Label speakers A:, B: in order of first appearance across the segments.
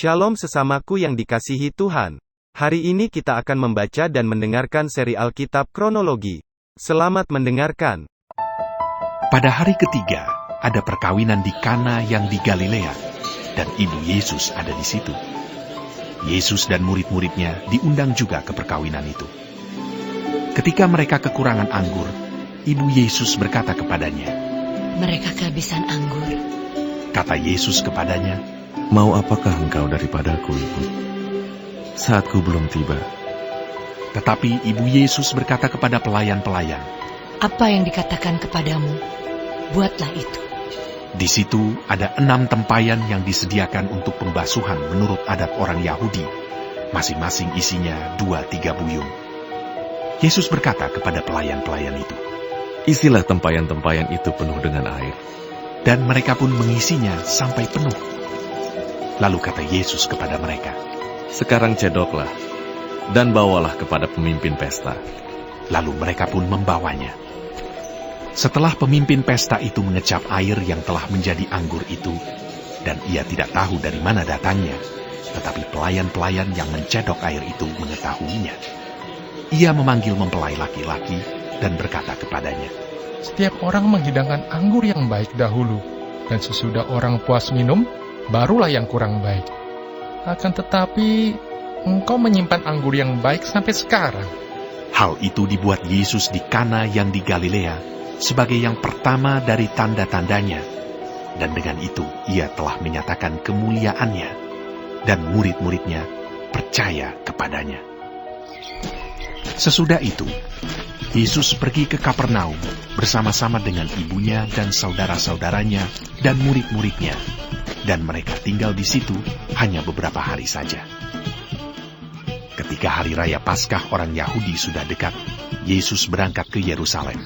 A: Shalom sesamaku yang dikasihi Tuhan. Hari ini kita akan membaca dan mendengarkan seri Alkitab Kronologi. Selamat mendengarkan.
B: Pada hari ketiga, ada perkawinan di Kana yang di Galilea, dan ibu Yesus ada di situ. Yesus dan murid-muridnya diundang juga ke perkawinan itu. Ketika mereka kekurangan anggur, ibu Yesus berkata kepadanya,
C: "Mereka kehabisan anggur."
B: Kata Yesus kepadanya,
D: "Mau apakah engkau daripadaku, Ibu? Saatku belum tiba."
B: Tetapi ibu Yesus berkata kepada pelayan-pelayan,
C: "Apa yang dikatakan kepadamu, buatlah itu."
B: Di situ ada 6 tempayan yang disediakan untuk pembasuhan menurut adat orang Yahudi, masing-masing isinya 2-3 buyung. Yesus berkata kepada pelayan-pelayan itu,
D: "Isilah tempayan-tempayan itu penuh dengan air."
B: dan mereka pun mengisinya sampai penuh. Lalu kata Yesus kepada mereka,
D: "Sekarang cedoklah, dan bawalah kepada pemimpin pesta."
B: Lalu mereka pun membawanya. Setelah pemimpin pesta itu mengecap air yang telah menjadi anggur itu, dan ia tidak tahu dari mana datangnya, tetapi pelayan-pelayan yang mencedok air itu mengetahuinya. Ia memanggil mempelai laki-laki dan berkata kepadanya,
E: "Setiap orang menghidangkan anggur yang baik dahulu, dan sesudah orang puas minum, barulah yang kurang baik. Akan tetapi, engkau menyimpan anggur yang baik sampai sekarang."
B: Hal itu dibuat Yesus di Kana yang di Galilea sebagai yang pertama dari tanda-tandanya, dan dengan itu ia telah menyatakan kemuliaannya, dan murid-muridnya percaya kepadanya. Sesudah itu, Yesus pergi ke Kapernaum bersama-sama dengan ibunya dan saudara-saudaranya dan murid-muridnya, dan mereka tinggal di situ hanya beberapa hari saja. Ketika hari raya Paskah orang Yahudi sudah dekat, Yesus berangkat ke Yerusalem.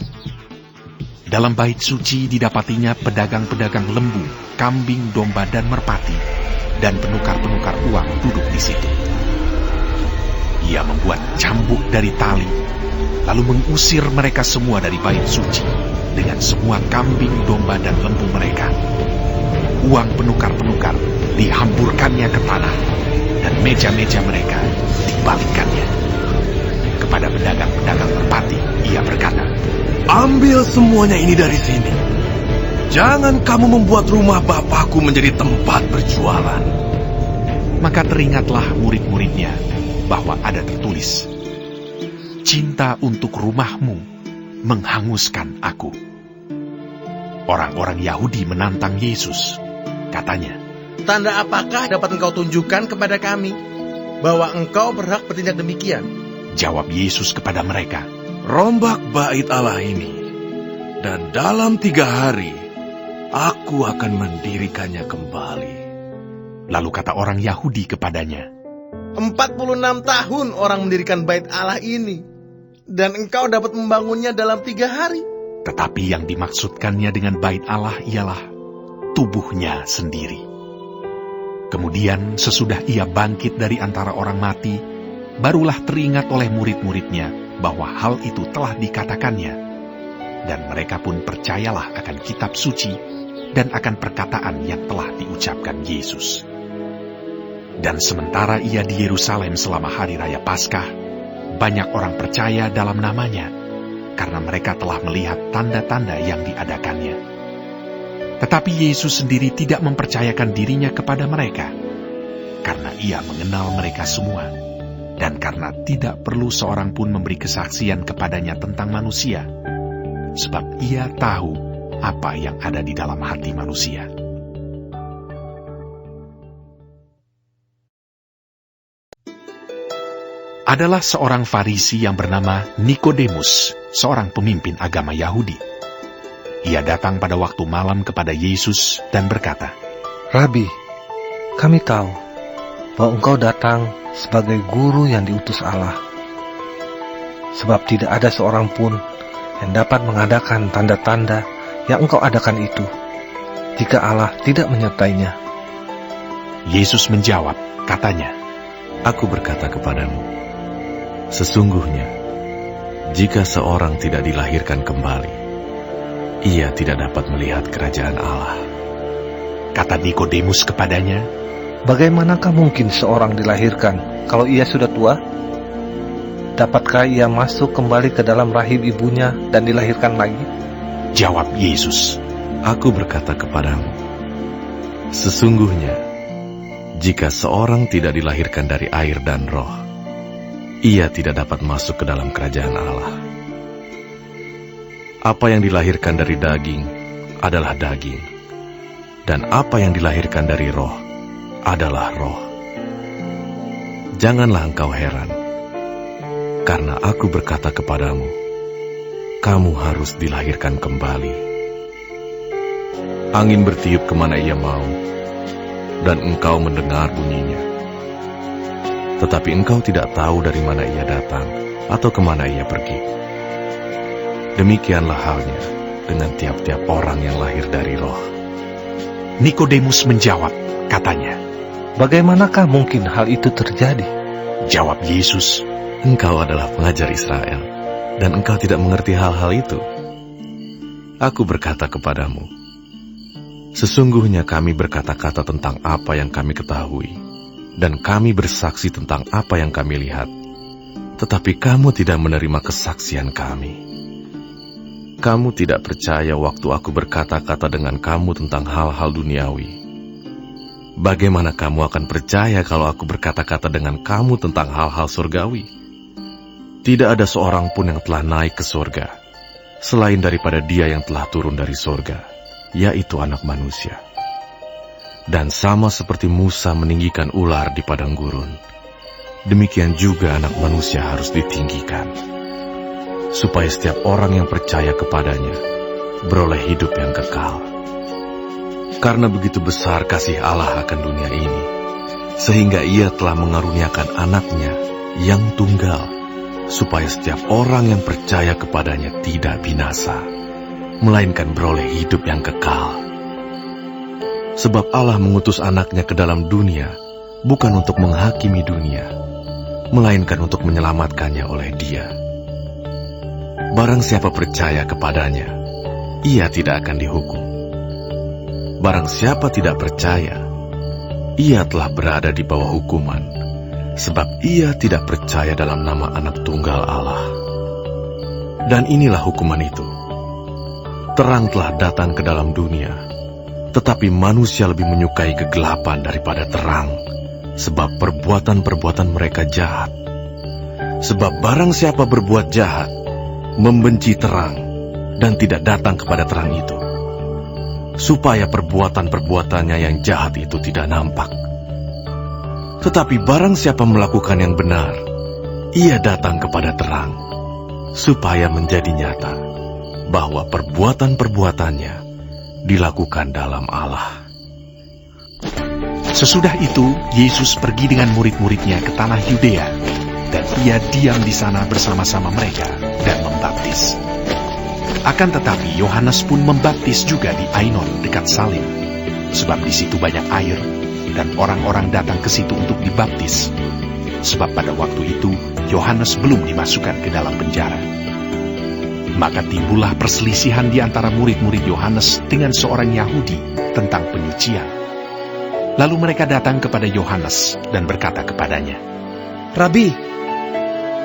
B: Dalam bait suci didapatinya pedagang-pedagang lembu, kambing, domba, dan merpati, dan penukar-penukar uang duduk di situ. Ia membuat cambuk dari tali, lalu mengusir mereka semua dari bait suci dengan semua kambing, domba, dan lembu mereka. Uang penukar-penukar dihamburkannya ke tanah, dan meja-meja mereka dibalikkannya. Kepada pedagang-pedagang merpati, ia berkata,
F: "Ambil semuanya ini dari sini. Jangan kamu membuat rumah Bapakku menjadi tempat berjualan."
B: Maka teringatlah murid-muridnya bahwa ada tertulis, "Cinta untuk rumahmu menghanguskan aku." Orang-orang Yahudi menantang Yesus. Katanya,
G: "Tanda apakah dapat engkau tunjukkan kepada kami bahwa engkau berhak bertindak demikian?"
B: Jawab Yesus kepada mereka,
F: "Rombak bait Allah ini, dan dalam 3 hari aku akan mendirikannya kembali."
B: Lalu kata orang Yahudi kepadanya,
G: 46 tahun orang mendirikan bait Allah ini, dan engkau dapat membangunnya dalam 3 hari.
B: Tetapi yang dimaksudkannya dengan bait Allah ialah tubuhnya sendiri. Kemudian sesudah ia bangkit dari antara orang mati, barulah teringat oleh murid-muridnya bahwa hal itu telah dikatakannya. Dan mereka pun percayalah akan kitab suci dan akan perkataan yang telah diucapkan Yesus. Dan sementara ia di Yerusalem selama hari raya Paskah, banyak orang percaya dalam namanya, karena mereka telah melihat tanda-tanda yang diadakannya. Tetapi Yesus sendiri tidak mempercayakan dirinya kepada mereka, karena ia mengenal mereka semua, dan karena tidak perlu seorang pun memberi kesaksian kepadanya tentang manusia, sebab ia tahu apa yang ada di dalam hati manusia. Adalah seorang Farisi yang bernama Nikodemus, seorang pemimpin agama Yahudi. Ia datang pada waktu malam kepada Yesus dan berkata,
H: "Rabi, kami tahu bahwa engkau datang sebagai guru yang diutus Allah. Sebab tidak ada seorang pun yang dapat mengadakan tanda-tanda yang engkau adakan itu, jika Allah tidak menyertainya."
B: Yesus menjawab, katanya,
D: "Aku berkata kepadamu, sesungguhnya, jika seorang tidak dilahirkan kembali, ia tidak dapat melihat kerajaan Allah."
B: Kata Nikodemus kepadanya,
H: bagaimanakah mungkin seorang dilahirkan kalau ia sudah tua? Dapatkah ia masuk kembali ke dalam rahim ibunya dan dilahirkan lagi?
B: Jawab Yesus,
D: Aku berkata kepadamu, sesungguhnya, jika seorang tidak dilahirkan dari air dan roh, ia tidak dapat masuk ke dalam kerajaan Allah. Apa yang dilahirkan dari daging adalah daging, dan apa yang dilahirkan dari roh adalah roh. Janganlah engkau heran, karena aku berkata kepadamu, kamu harus dilahirkan kembali. Angin bertiup kemana ia mau, dan engkau mendengar bunyinya. Tetapi engkau tidak tahu dari mana ia datang, atau kemana ia pergi. Demikianlah halnya dengan tiap-tiap orang yang lahir dari roh.
B: Nikodemus menjawab, katanya,
H: Bagaimanakah mungkin hal itu terjadi?
B: Jawab Yesus,
D: Engkau adalah pengajar Israel, dan engkau tidak mengerti hal-hal itu. Aku berkata kepadamu, sesungguhnya kami berkata-kata tentang apa yang kami ketahui, dan kami bersaksi tentang apa yang kami lihat, tetapi kamu tidak menerima kesaksian kami. Kamu tidak percaya waktu aku berkata-kata dengan kamu tentang hal-hal duniawi. Bagaimana kamu akan percaya kalau aku berkata-kata dengan kamu tentang hal-hal surgawi? Tidak ada seorang pun yang telah naik ke surga, selain daripada Dia yang telah turun dari surga, yaitu Anak Manusia. Dan sama seperti Musa meninggikan ular di padang gurun, demikian juga Anak Manusia harus ditinggikan, supaya setiap orang yang percaya kepadanya beroleh hidup yang kekal. Karena begitu besar kasih Allah akan dunia ini, sehingga Ia telah mengaruniakan anaknya yang tunggal, supaya setiap orang yang percaya kepadanya tidak binasa, melainkan beroleh hidup yang kekal. Sebab Allah mengutus anaknya ke dalam dunia, bukan untuk menghakimi dunia, melainkan untuk menyelamatkannya oleh Dia. Barang siapa percaya kepadanya, ia tidak akan dihukum. Barang siapa tidak percaya, ia telah berada di bawah hukuman, sebab ia tidak percaya dalam nama Anak Tunggal Allah. Dan inilah hukuman itu. Terang telah datang ke dalam dunia, tetapi manusia lebih menyukai kegelapan daripada terang, sebab perbuatan-perbuatan mereka jahat. Sebab barang siapa berbuat jahat, membenci terang, dan tidak datang kepada terang itu, supaya perbuatan-perbuatannya yang jahat itu tidak nampak. Tetapi barang siapa melakukan yang benar, ia datang kepada terang, supaya menjadi nyata bahwa perbuatan-perbuatannya dilakukan dalam Allah.
B: Sesudah itu, Yesus pergi dengan murid-muridnya ke tanah Yudea, dan Ia diam di sana bersama-sama mereka dan membaptis. Akan tetapi Yohanes pun membaptis juga di Ainon dekat Salim, sebab di situ banyak air, dan orang-orang datang ke situ untuk dibaptis. Sebab pada waktu itu Yohanes belum dimasukkan ke dalam penjara. Maka timbullah perselisihan di antara murid-murid Yohanes dengan seorang Yahudi tentang penyucian. Lalu mereka datang kepada Yohanes dan berkata kepadanya,
I: Rabi,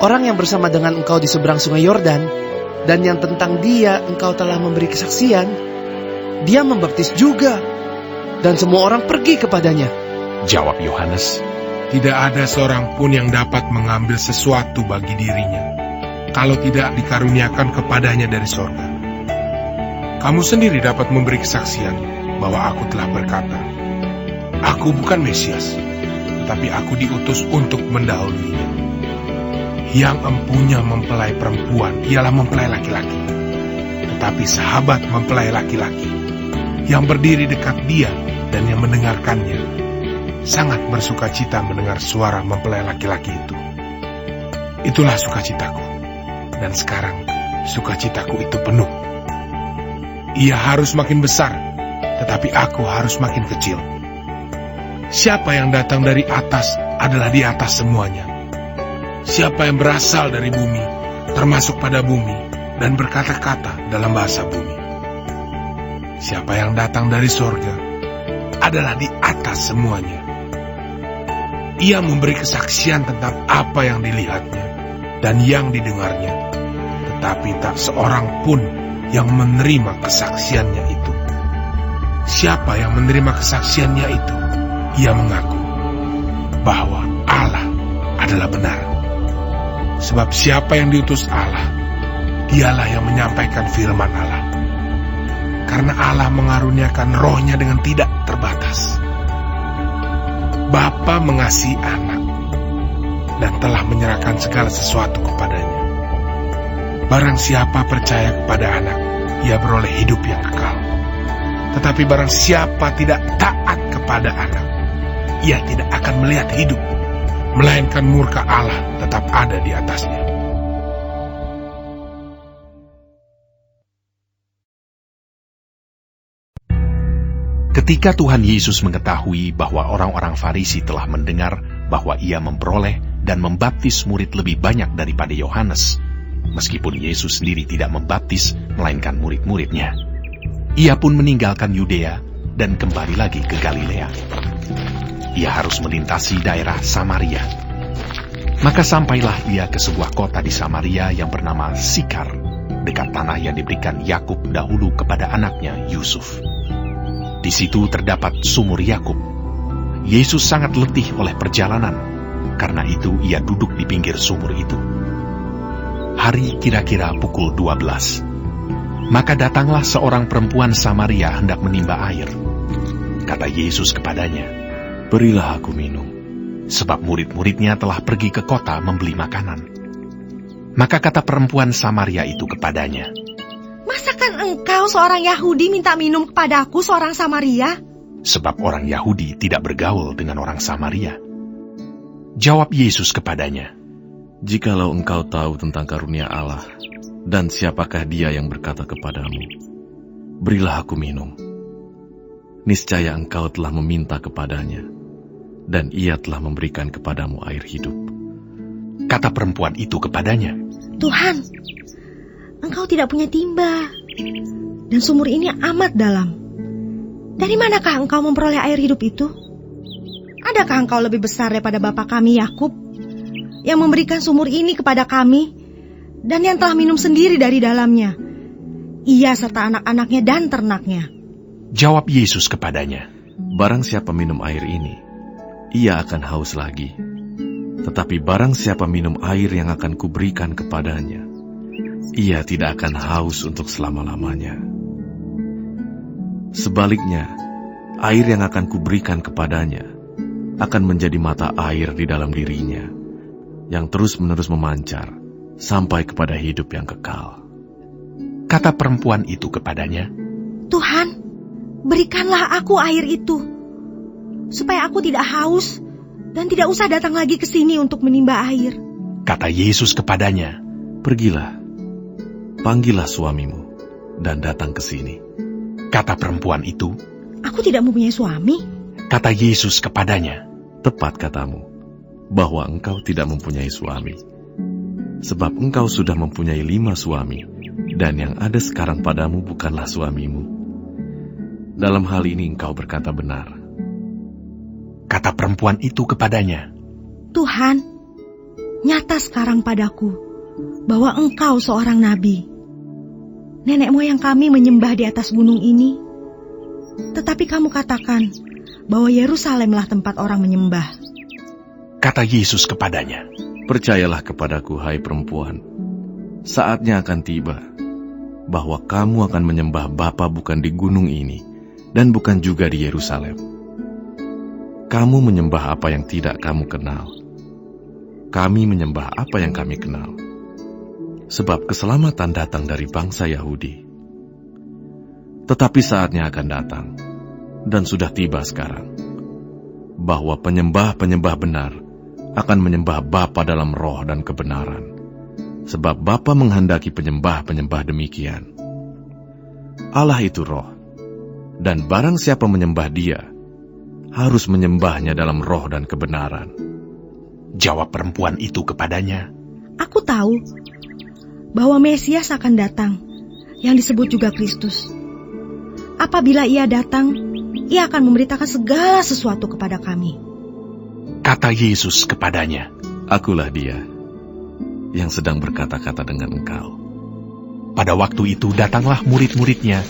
I: orang yang bersama dengan engkau di seberang sungai Yordan, dan yang tentang dia engkau telah memberi kesaksian, dia membaptis juga, dan semua orang pergi kepadanya.
B: Jawab Yohanes,
E: Tidak ada seorang pun yang dapat mengambil sesuatu bagi dirinya, kalau tidak dikaruniakan kepadanya dari sorga. Kamu sendiri dapat memberi kesaksian bahwa aku telah berkata, Aku bukan Mesias, tetapi aku diutus untuk mendahuluinya. Yang empunya mempelai perempuan ialah mempelai laki-laki, tetapi sahabat mempelai laki-laki yang berdiri dekat dia dan yang mendengarkannya sangat bersukacita mendengar suara mempelai laki-laki itu. Itulah sukacitaku, dan sekarang sukacitaku itu penuh. Ia harus makin besar, tetapi aku harus makin kecil. Siapa yang datang dari atas adalah di atas semuanya. Siapa yang berasal dari bumi, termasuk pada bumi, dan berkata-kata dalam bahasa bumi. Siapa yang datang dari sorga adalah di atas semuanya.
F: ia memberi kesaksian tentang apa yang dilihatnya dan yang didengarnya, tetapi tak seorang pun yang menerima kesaksiannya itu. Siapa yang menerima kesaksiannya itu? Ia mengaku bahwa Allah adalah benar. Sebab siapa yang diutus Allah, dialah yang menyampaikan firman Allah. Karena Allah mengaruniakan rohnya dengan tidak terbatas. Bapa mengasihi anak dan telah menyerahkan segala sesuatu kepadanya. Barang siapa percaya kepada anak, ia beroleh hidup yang kekal. Tetapi barang siapa tidak taat kepada anak, ia tidak akan melihat hidup, melainkan murka Allah tetap ada di atasnya.
B: Ketika Tuhan Yesus mengetahui bahwa orang-orang Farisi telah mendengar bahwa ia memperoleh dan membaptis murid lebih banyak daripada Yohanes, meskipun Yesus sendiri tidak membaptis, melainkan murid-muridnya, ia pun meninggalkan Yudea dan kembali lagi ke Galilea. Ia harus melintasi daerah Samaria. Maka sampailah ia ke sebuah kota di Samaria yang bernama Sikar, dekat tanah yang diberikan Yakub dahulu kepada anaknya Yusuf. Di situ terdapat sumur Yakub. Yesus sangat letih oleh perjalanan, karena itu ia duduk di pinggir sumur itu. Hari kira-kira pukul 12. Maka datanglah seorang perempuan Samaria hendak menimba air. Kata Yesus kepadanya,
D: Berilah aku minum.
B: sebab murid-muridnya telah pergi ke kota membeli makanan. Maka kata perempuan Samaria itu kepadanya,
C: Masakan engkau seorang Yahudi minta minum kepadaku seorang Samaria?
B: sebab orang Yahudi tidak bergaul dengan orang Samaria. Jawab Yesus kepadanya,
D: Jikalau engkau tahu tentang karunia Allah, dan siapakah dia yang berkata kepadamu, Berilah aku minum. Niscaya engkau telah meminta kepadanya, dan ia telah memberikan kepadamu air hidup.
B: Kata perempuan itu kepadanya,
C: Tuhan, engkau tidak punya timba, dan sumur ini amat dalam. Dari manakah engkau memperoleh air hidup itu? Adakah engkau lebih besar daripada bapa kami Yakub, yang memberikan sumur ini kepada kami, dan yang telah minum sendiri dari dalamnya, ia serta anak-anaknya dan ternaknya?
B: Jawab Yesus kepadanya,
D: Barang siapa minum air ini, ia akan haus lagi. Tetapi barang siapa minum air yang akan kuberikan kepadanya, ia tidak akan haus untuk selama-lamanya. Sebaliknya, air yang akan kuberikan kepadanya akan menjadi mata air di dalam dirinya, yang terus-menerus memancar sampai kepada hidup yang kekal.
B: Kata perempuan itu kepadanya,
C: Tuhan, berikanlah aku air itu, supaya aku tidak haus dan tidak usah datang lagi ke sini untuk menimba air.
B: Kata Yesus kepadanya,
D: Pergilah, panggillah suamimu, dan datang ke sini.
B: Kata perempuan itu,
C: Aku tidak mempunyai suami.
B: kata Yesus kepadanya,
D: Tepat katamu, bahwa engkau tidak mempunyai suami. Sebab engkau sudah mempunyai 5 suami, dan yang ada sekarang padamu bukanlah suamimu. Dalam hal ini engkau berkata benar.
B: Kata perempuan itu kepadanya,
C: Tuhan, nyata sekarang padaku bahwa engkau seorang nabi. Nenek moyang kami menyembah di atas gunung ini, tetapi kamu katakan bahwa Yerusalemlah tempat orang menyembah.
B: Kata Yesus kepadanya,
D: Percayalah kepadaku, hai perempuan, saatnya akan tiba, bahwa kamu akan menyembah Bapa bukan di gunung ini, dan bukan juga di Yerusalem. Kamu menyembah apa yang tidak kamu kenal. Kami menyembah apa yang kami kenal. Sebab keselamatan datang dari bangsa Yahudi. Tetapi saatnya akan datang, dan sudah tiba sekarang, bahwa penyembah-penyembah benar akan menyembah Bapa dalam roh dan kebenaran. Sebab Bapa menghendaki penyembah-penyembah demikian. Allah itu roh, dan barang siapa menyembah Dia, harus menyembahnya dalam roh dan kebenaran.
B: Jawab perempuan itu kepadanya,
C: Aku tahu bahwa Mesias akan datang, yang disebut juga Kristus. Apabila ia datang, ia akan memberitakan segala sesuatu kepada kami.
B: Kata Yesus kepadanya,
D: Akulah dia yang sedang berkata-kata dengan engkau.
B: pada waktu itu datanglah murid-muridnya,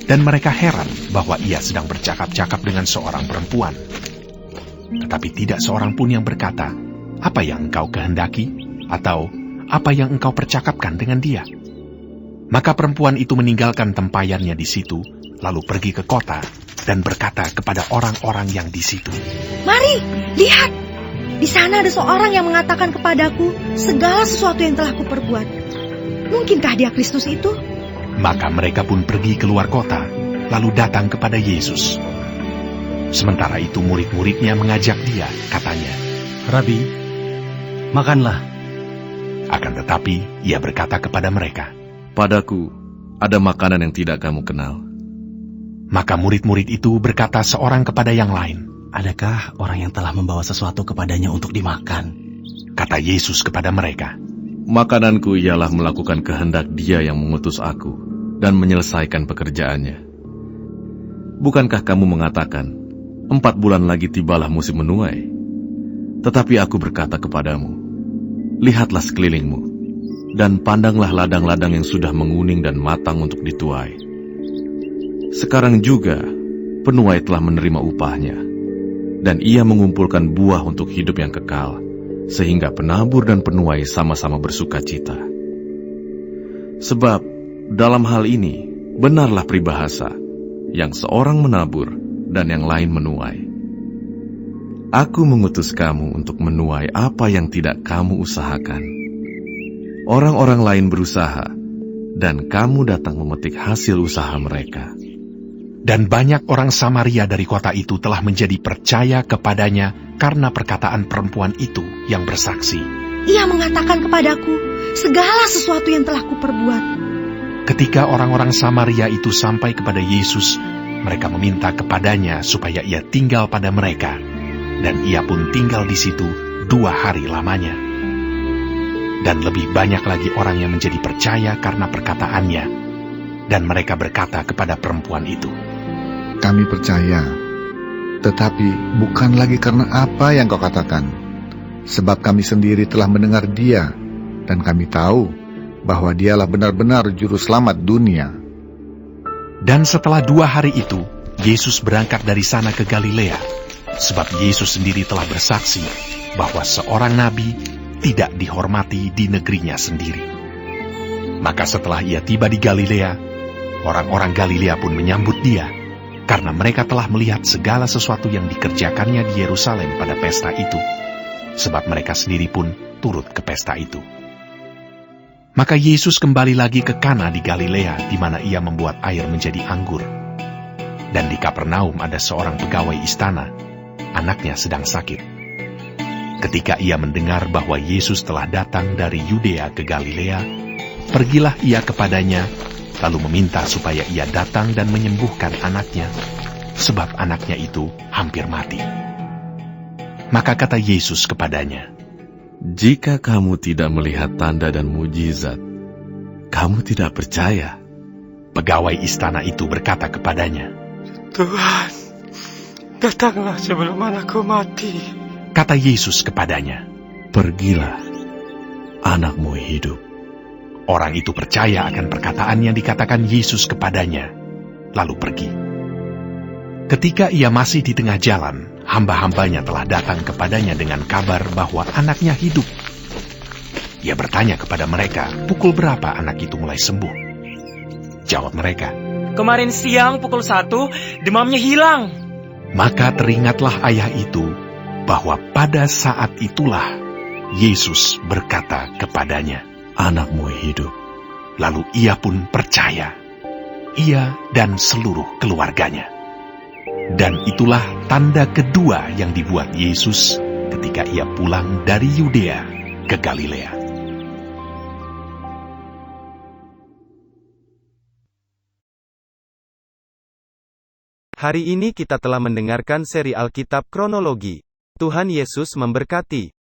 B: dan mereka heran bahwa ia sedang bercakap-cakap dengan seorang perempuan. Tetapi tidak seorang pun yang berkata, "Apa yang engkau kehendaki?" atau "Apa yang engkau percakapkan dengan dia?" Maka perempuan itu meninggalkan tempayannya di situ, lalu pergi ke kota dan berkata kepada orang-orang yang di situ,
C: Mari, lihat. Di sana ada seorang yang mengatakan kepadaku segala sesuatu yang telah kuperbuat. Mungkinkah dia Kristus itu?
B: Maka mereka pun pergi keluar kota, lalu datang kepada Yesus. Sementara itu murid-muridnya mengajak dia, katanya,
J: Rabi, makanlah.
B: akan tetapi ia berkata kepada mereka.
D: Padaku ada makanan yang tidak kamu kenal.
B: Maka murid-murid itu berkata seorang kepada yang lain,
J: Adakah orang yang telah membawa sesuatu kepadanya untuk dimakan?
B: kata Yesus kepada mereka.
D: Makananku ialah melakukan kehendak Dia yang mengutus aku dan menyelesaikan pekerjaannya. Bukankah kamu mengatakan, 4 bulan lagi tibalah musim menuai? Tetapi aku berkata kepadamu, lihatlah sekelilingmu, dan pandanglah ladang-ladang yang sudah menguning dan matang untuk dituai. Sekarang juga penuai telah menerima upahnya, dan ia mengumpulkan buah untuk hidup yang kekal, sehingga penabur dan penuai sama-sama bersuka cita. Sebab dalam hal ini benarlah peribahasa, yang seorang menabur dan yang lain menuai. Aku mengutus kamu untuk menuai apa yang tidak kamu usahakan. Orang-orang lain berusaha, dan kamu datang memetik hasil usaha mereka.
B: Dan banyak orang Samaria dari kota itu telah menjadi percaya kepadanya karena perkataan perempuan itu yang bersaksi.
C: Ia mengatakan kepadaku segala sesuatu yang telah kuperbuat.
B: Ketika orang-orang Samaria itu sampai kepada Yesus, mereka meminta kepadanya supaya ia tinggal pada mereka, dan ia pun tinggal di situ 2 hari lamanya. Dan lebih banyak lagi orang yang menjadi percaya karena perkataannya, dan mereka berkata kepada perempuan itu,
K: Kami percaya, tetapi bukan lagi karena apa yang kau katakan, sebab kami sendiri telah mendengar dia, dan kami tahu bahwa dialah benar-benar juru selamat dunia.
B: Dan setelah 2 hari itu, Yesus berangkat dari sana ke Galilea, sebab Yesus sendiri telah bersaksi bahwa seorang nabi tidak dihormati di negerinya sendiri. Maka setelah ia tiba di Galilea, orang-orang Galilea pun menyambut dia, karena mereka telah melihat segala sesuatu yang dikerjakannya di Yerusalem pada pesta itu, sebab mereka sendiri pun turut ke pesta itu. Maka Yesus kembali lagi ke Kana di Galilea, di mana ia membuat air menjadi anggur. Dan di Kapernaum ada seorang pegawai istana, anaknya sedang sakit. Ketika ia mendengar bahwa Yesus telah datang dari Yudea ke Galilea, pergilah ia kepadanya, lalu meminta supaya ia datang dan menyembuhkan anaknya, sebab anaknya itu hampir mati. Maka kata Yesus kepadanya,
D: Jika kamu tidak melihat tanda dan mujizat, kamu tidak percaya.
B: Pegawai istana itu berkata kepadanya,
L: Tuhan, datanglah sebelum anakku mati.
B: Kata Yesus kepadanya,
D: Pergilah, anakmu hidup.
B: Orang itu percaya akan perkataan yang dikatakan Yesus kepadanya, lalu pergi. Ketika ia masih di tengah jalan, hamba-hambanya telah datang kepadanya dengan kabar bahwa anaknya hidup. Ia bertanya kepada mereka, pukul berapa anak itu mulai sembuh? Jawab mereka,
L: Kemarin siang pukul 1, demamnya hilang.
B: Maka teringatlah ayah itu bahwa pada saat itulah Yesus berkata kepadanya,
D: Anakmu hidup.
B: Lalu ia pun percaya, ia dan seluruh keluarganya. Dan itulah tanda kedua yang dibuat Yesus ketika ia pulang dari Yudea ke Galilea.
A: Hari ini kita telah mendengarkan seri Alkitab Kronologi. Tuhan Yesus memberkati.